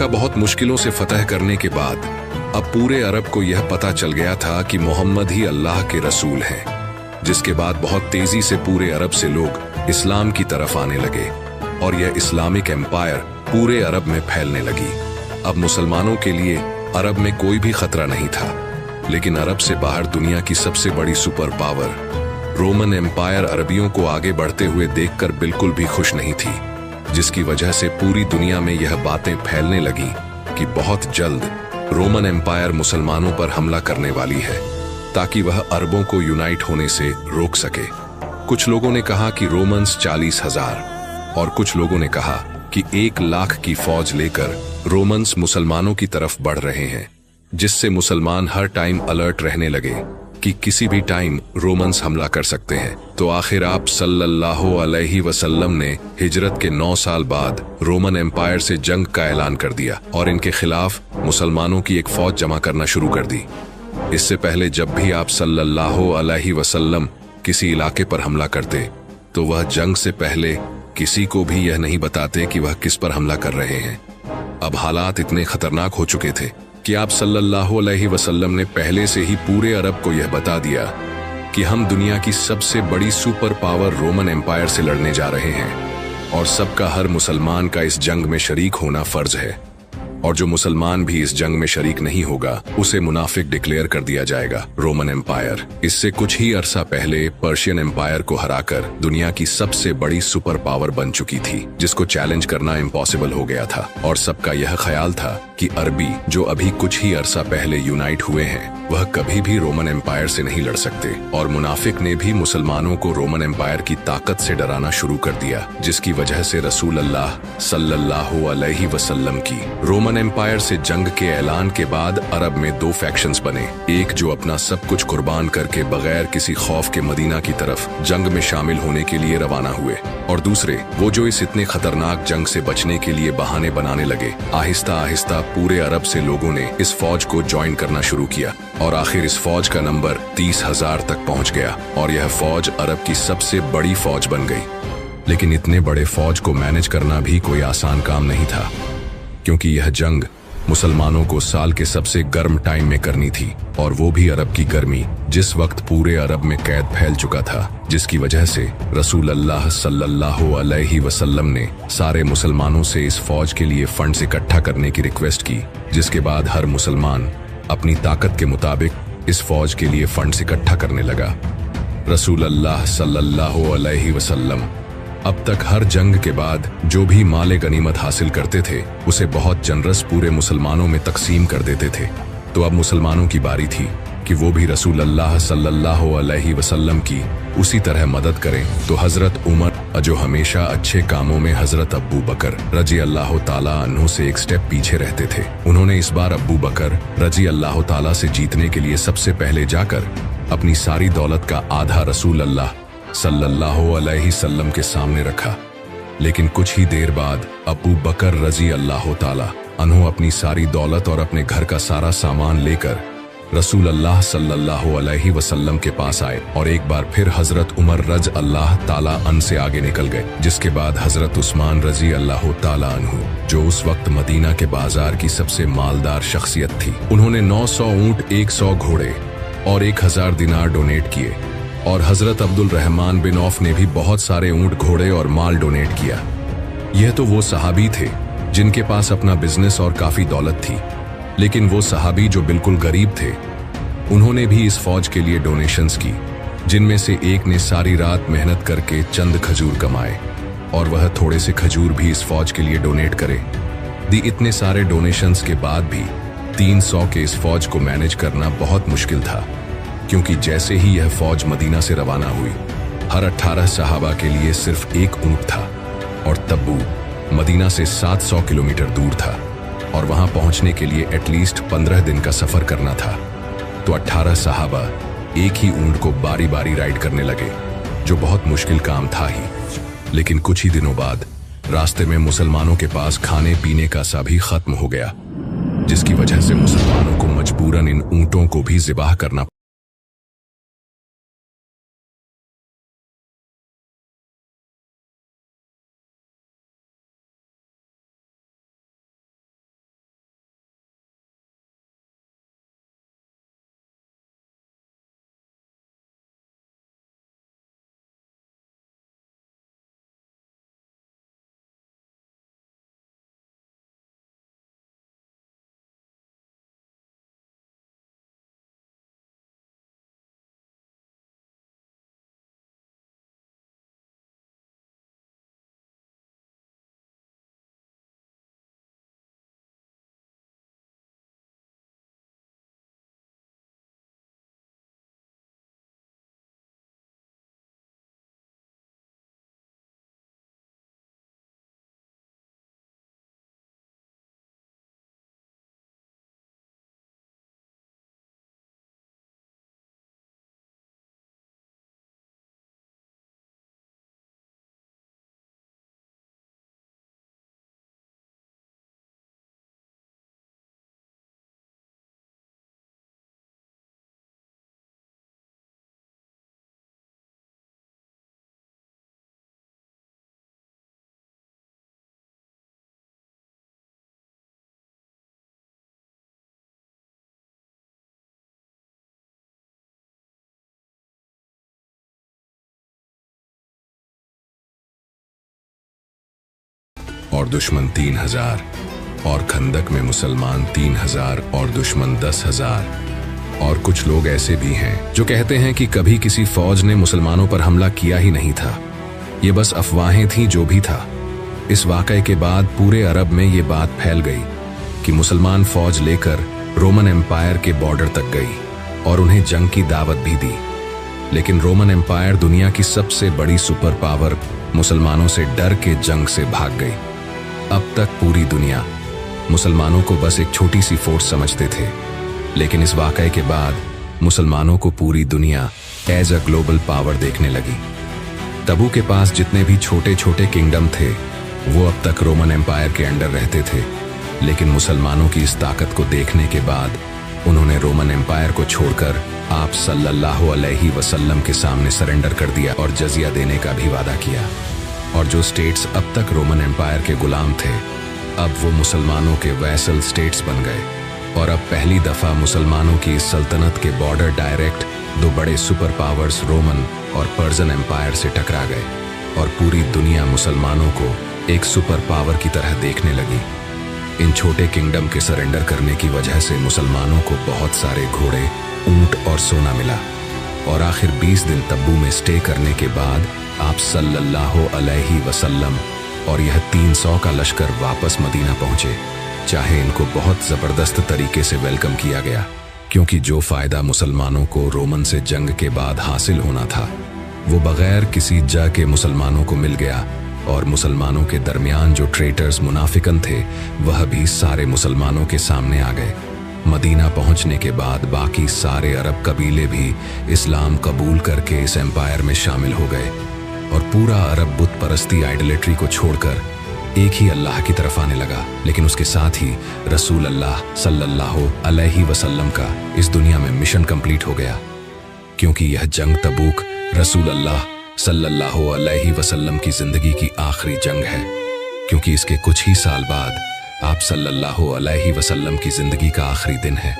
मक्का बहुत मुश्किलों से फतह करने के बाद अब पूरे अरब को यह पता चल गया था कि मोहम्मद ही अल्लाह के रसूल हैं, जिसके बाद बहुत तेजी से पूरे अरब से लोग इस्लाम की तरफ आने लगे और यह इस्लामिक एम्पायर पूरे अरब में फैलने लगी। अब मुसलमानों के लिए अरब में कोई भी खतरा नहीं था, लेकिन अरब से बाहर दुनिया की सबसे बड़ी सुपर पावर रोमन एम्पायर अरबियों को आगे बढ़ते हुए देखकर बिल्कुल भी खुश नहीं थी, जिसकी वजह से पूरी दुनिया में यह बातें फैलने लगी कि बहुत जल्द रोमन एम्पायर मुसलमानों पर हमला करने वाली है, ताकि वह अरबों को यूनाइट होने से रोक सके। कुछ लोगों ने कहा कि रोमन्स 40,000 और कुछ लोगों ने कहा कि 1,00,000 की फौज लेकर रोमन्स मुसलमानों की तरफ बढ़ रहे हैं, जिससे मुसलमान हर टाइम अलर्ट रहने लगे कि किसी भी टाइम रोमन्स हमला कर सकते हैं। तो आखिर आप सल्लल्लाहु अलैहि वसल्लम ने हिजरत के 9 साल बाद रोमन एम्पायर से जंग का ऐलान कर दिया और इनके खिलाफ मुसलमानों की एक फौज जमा करना शुरू कर दी। इससे पहले जब भी आप सल्लल्लाहु अलैहि वसल्लम किसी इलाके पर हमला करते, तो वह जंग से पहले किसी को भी यह नहीं बताते कि वह किस पर हमला कर रहे हैं। अब हालात इतने खतरनाक हो चुके थे कि आप सल्लल्लाहु अलैहि वसल्लम ने पहले से ही पूरे अरब को यह बता दिया कि हम दुनिया की सबसे बड़ी सुपर पावर रोमन एम्पायर से लड़ने जा रहे हैं और सबका हर मुसलमान का इस जंग में शरीक होना फर्ज है, और जो मुसलमान भी इस जंग में शरीक नहीं होगा उसे मुनाफिक डिक्लेयर कर दिया जाएगा। रोमन एम्पायर इससे कुछ ही अरसा पहले पर्शियन एम्पायर को हराकर दुनिया की सबसे बड़ी सुपर पावर बन चुकी थी, जिसको चैलेंज करना इम्पॉसिबल हो गया था। और सबका यह ख्याल था कि अरबी जो अभी कुछ ही अरसा पहले यूनाइट हुए हैं, वह कभी भी रोमन एम्पायर से नहीं लड़ सकते। और मुनाफिक ने भी मुसलमानों को रोमन एम्पायर की ताकत से डराना शुरू कर दिया, जिसकी वजह से रसूल अल्लाह सल्लल्लाहु अलैहि वसल्लम की रोमन एम्पायर से जंग के ऐलान के बाद अरब में 2 फैक्शंस बने। एक जो अपना सब कुछ कुर्बान करके बगैर किसी खौफ के मदीना की तरफ जंग में शामिल होने के लिए रवाना हुए, और दूसरे वो जो इस इतने खतरनाक जंग से बचने के लिए बहाने बनाने लगे। आहिस्ता आहिस्ता पूरे अरब से लोगों ने इस फौज को ज्वाइन करना शुरू किया और आखिर इस फौज का नंबर 30,000 तक पहुंच गया और यह फौज अरब की सबसे बड़ी फौज बन गई। लेकिन इतने बड़े फौज को मैनेज करना भी कोई आसान काम नहीं था, क्योंकि यह जंग मुसलमानों को साल के सबसे गर्म टाइम में करनी थी, और वो भी अरब की गर्मी, जिस वक्त पूरे अरब में कैद फैल चुका था, जिसकी वजह से रसूल अल्लाह सल्लल्लाहु अलैहि वसल्लम ने सारे मुसलमानों से इस फौज के लिए फंड्स इकट्ठा करने की रिक्वेस्ट की, जिसके बाद हर मुसलमान अपनी ताकत के मुताबिक इस फौज के लिए फंड्स इकट्ठा करने लगा। रसूल अल्लाह सल्लल्लाहु अलैहि वसल्लम अब तक हर जंग के बाद जो भी माले गनीमत हासिल करते थे, उसे बहुत जनरस पूरे मुसलमानों में तकसीम कर देते थे। तो अब मुसलमानों की बारी थी कि वो भी रसूल अल्लाह सल्लल्लाहु अलैहि वसल्लम की उसी तरह मदद करें। तो हजरत उमर, जो हमेशा अच्छे कामों में हजरत अब्बू बकर रजी अल्लाह ताला अन्हु से एक स्टेप पीछे रहते थे, उन्होंने इस बार अब्बू बकर रजी अल्लाह ताला से जीतने के लिए सबसे पहले जाकर अपनी सारी दौलत का आधा रसूल अल्लाह सल्लल्लाहु अलैहि वसल्लम के सामने रखा। लेकिन कुछ ही देर बाद अब्बू बकर रजी अल्लाह ताला अन्हु अपनी सारी दौलत और अपने घर का सारा सामान लेकर रसूल अल्लाह सल्लल्लाहु अलैहि वसल्लम के पास आए और एक बार फिर हजरत उमर रज अल्लाह ताला अन से आगे निकल गए, जिसके बाद हजरत उस्मान रजी अल्लाह ताला अन्हु, जो उस वक्त मदीना के बाजार की सबसे मालदार शख्सियत थी, उन्होंने 900 ऊंट, 100 घोड़े और 1000 दिनार डोनेट किए, और हजरत अब्दुल रहमान बिन औफ ने भी बहुत सारे ऊंट, घोड़े और माल डोनेट किया। यह तो वो सहाबी थे जिनके पास अपना बिजनेस और काफी दौलत थी, लेकिन वो सहाबी जो बिल्कुल गरीब थे, उन्होंने भी इस फौज के लिए डोनेशंस की, जिनमें से एक ने सारी रात मेहनत करके चंद खजूर कमाए और वह थोड़े से खजूर भी इस फौज के लिए डोनेट करे। इतने सारे डोनेशंस के बाद भी 300 के इस फौज को मैनेज करना बहुत मुश्किल था, क्योंकि जैसे ही यह फौज मदीना से रवाना हुई, हर 18 सहाबा के लिए सिर्फ एक ऊंट था, और तब्बू मदीना से 700 किलोमीटर दूर था, और वहां पहुंचने के लिए एटलीस्ट 15 दिन का सफर करना था। तो 18 सहाबा एक ही ऊंट को बारी बारी राइड करने लगे, जो बहुत मुश्किल काम था ही। लेकिन कुछ ही दिनों बाद रास्ते में मुसलमानों के पास खाने पीने का सा भी खत्म हो गया, जिसकी वजह से मुसलमानों को मजबूरन इन ऊंटों को भी ज़िबाह करना और दुश्मन 3000, और खंदक में मुसलमान 3000 और दुश्मन 10,000। और कुछ लोग ऐसे भी हैं जो कहते हैं कि कभी किसी फौज ने मुसलमानों पर हमला किया ही नहीं था, ये बस अफवाहें थी जो भी था। इस वाकये के बाद पूरे अरब में ये बात फैल गई कि मुसलमान फौज लेकर रोमन एम्पायर के बॉर्डर तक गई और उन्हें जंग की दावत भी दी। लेकिन रोमन एम्पायर, दुनिया की सबसे बड़ी सुपर पावर, मुसलमानों से डर के जंग से भाग गई। अब तक पूरी दुनिया मुसलमानों को बस एक छोटी सी फोर्स समझते थे, लेकिन इस वाकये के बाद मुसलमानों को पूरी दुनिया एज अ ग्लोबल पावर देखने लगी। तबू के पास जितने भी छोटे छोटे किंगडम थे वो अब तक रोमन एम्पायर के अंडर रहते थे, लेकिन मुसलमानों की इस ताकत को देखने के बाद उन्होंने रोमन एम्पायर को छोड़कर आप सल्लल्लाहु अलैहि वसल्लम के सामने सरेंडर कर दिया और जजिया देने का भी वादा किया। और जो स्टेट्स अब तक रोमन एम्पायर के गुलाम थे, अब वो मुसलमानों के वैसल स्टेट्स बन गए। और अब पहली दफा मुसलमानों की इस सल्तनत के बॉर्डर डायरेक्ट दो बड़े सुपर पावर्स रोमन और पर्शियन एम्पायर से टकरा गए और पूरी दुनिया मुसलमानों को एक सुपर पावर की तरह देखने लगी। इन छोटे किंगडम के सरेंडर करने की वजह से मुसलमानों को बहुत सारे घोड़े, ऊंट और सोना मिला। और आखिर 20 दिन तब्बू में स्टे करने के बाद आप सल्लल्लाहु अलैहि वसल्लम और यह 300 का लश्कर वापस मदीना पहुंचे। चाहे इनको बहुत जबरदस्त तरीके से वेलकम किया गया, क्योंकि जो फायदा मुसलमानों को रोमन से जंग के बाद हासिल होना था वो बगैर किसी जंग के मुसलमानों को मिल गया। और मुसलमानों के दरमियान जो ट्रेटर्स, मुनाफिकन थे, वह भी सारे मुसलमानों के सामने आ गए। मदीना पहुंचने के बाद बाकी सारे अरब कबीले भी इस्लाम कबूल करके इस एम्पायर में शामिल हो गए और पूरा अरब बुत परस्ती, आइडलेट्री को छोड़कर एक ही अल्लाह की तरफ आने लगा। लेकिन उसके साथ ही रसूल अल्लाह सल्लल्लाहु अलैहि वसल्लम का इस दुनिया में मिशन कंप्लीट हो गया, क्योंकि यह जंग तबूक रसूल अल्लाह सल्लल्लाहु अलैहि वसल्लम की जिंदगी की आखिरी जंग है, क्योंकि इसके कुछ ही साल बाद आप सल्लल्लाहु अलैहि वसल्लम की जिंदगी का आखिरी दिन है।